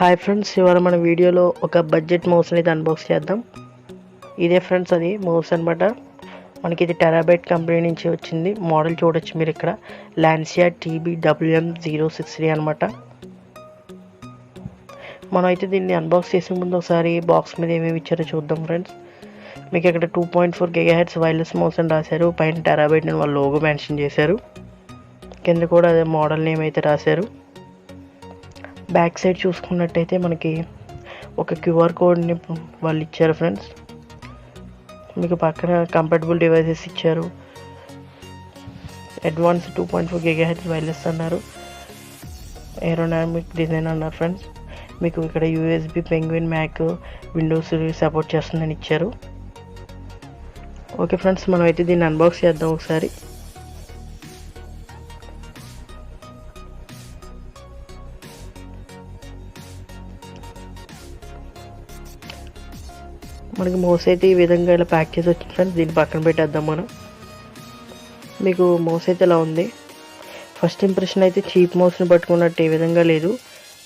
Hi friends, ఇవాళ మన వీడియోలో ఒక బడ్జెట్ మౌస్ని అయితే అన్బాక్స్ చేద్దాం. ఇదే ఫ్రెండ్స్ అది మౌస్ అనమాట. మనకి ఇది టెరాబైట్ కంపెనీ నుంచి వచ్చింది. మోడల్ చూడొచ్చు మీరు ఇక్కడ, లాncia TB-WM-063 అనమాట. మనం అయితే దీన్ని అన్బాక్స్ చేసే ముందు ఒకసారి బాక్స్ మీద ఏమేమి ఇచ్చారో చూద్దాం ఫ్రెండ్స్. మీకు ఇక్కడ 2.4 GHz వైర్లెస్ మౌస్ అని రాశారు. పైన టెరాబైట్ అని వాళ్ళ లోగో మెన్షన్ చేశారు. కింద కూడా అదే మోడల్ నేమ్ అయితే రాశారు. బ్యాక్ సైడ్ చూసుకున్నట్టయితే మనకి ఒక QR కోడ్ని వాళ్ళు ఇచ్చారు ఫ్రెండ్స్. మీకు పక్కన కంపాటబుల్ డివైసెస్ ఇచ్చారు. అడ్వాన్స్ 2.4 GHz వైర్లెస్ అన్నారు. ఏరోడైనమిక్ డిజైన్ అన్నారు ఫ్రెండ్స్. మీకు ఇక్కడ USB, penguin, Mac, Windows support చేస్తుందని ఇచ్చారు. ఓకే ఫ్రెండ్స్, మనం అయితే దీన్ని అన్బాక్స్ చేద్దాం ఒకసారి. మనకి మౌస్ అయితే ఈ విధంగా ఇలా ప్యాక్ చేసి వచ్చింది ఫ్రెండ్స్. దీన్ని పక్కన పెట్టేద్దాం మనం. మీకు మౌస్ అయితే ఇలా ఉంది. ఫస్ట్ ఇంప్రెషన్ అయితే చీప్ మౌస్ని పట్టుకున్నట్టు ఏ విధంగా లేదు.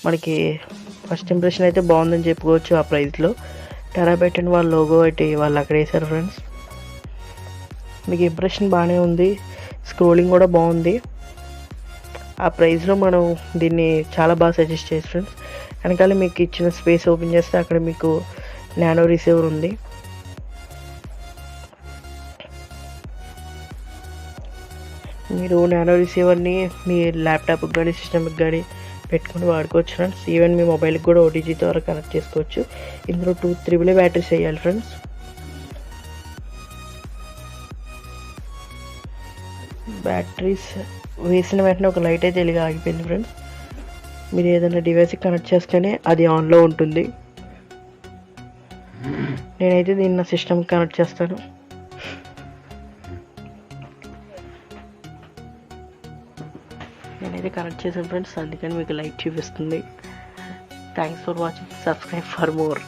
మనకి ఫస్ట్ ఇంప్రెషన్ అయితే బాగుందని చెప్పుకోవచ్చు. ఆ ప్రైస్లో టెరాబైట్ అని వాళ్ళ లోగో అయితే వాళ్ళు అక్కడ వేశారు ఫ్రెండ్స్. మీకు ఇంప్రెషన్ బాగానే ఉంది, స్క్రోలింగ్ కూడా బాగుంది. ఆ ప్రైస్లో మనం దీన్ని చాలా బాగా సజెస్ట్ చేసి ఫ్రెండ్స్. వెనకాల మీకు ఇచ్చిన స్పేస్ ఓపెన్ చేస్తే అక్కడ మీకు నానో రిసీవర్ ఉంది. మీరు నానో రిసీవర్ని మీ ల్యాప్టాప్కి కానీ సిస్టమ్కి కానీ పెట్టుకుని వాడుకోవచ్చు ఫ్రెండ్స్. ఈవెన్ మీ మొబైల్కి కూడా OTG ద్వారా కనెక్ట్ చేసుకోవచ్చు. ఇందులో 2 AAA బ్యాటరీస్ వేయాలి ఫ్రెండ్స్. బ్యాటరీస్ వేసిన వెంటనే ఒక లైట్ అయితే వెలిగి ఆగిపోయింది ఫ్రెండ్స్. మీరు ఏదైనా డివైస్కి కనెక్ట్ చేస్తేనే అది ఆన్లో ఉంటుంది. నేనైతే దీన్ని నా సిస్టమ్కి కనెక్ట్ చేస్తాను. నేనైతే కనెక్ట్ చేశాను ఫ్రెండ్స్, అందుకని మీకు లైట్ చూపిస్తుంది. Thanks for watching. Subscribe for more.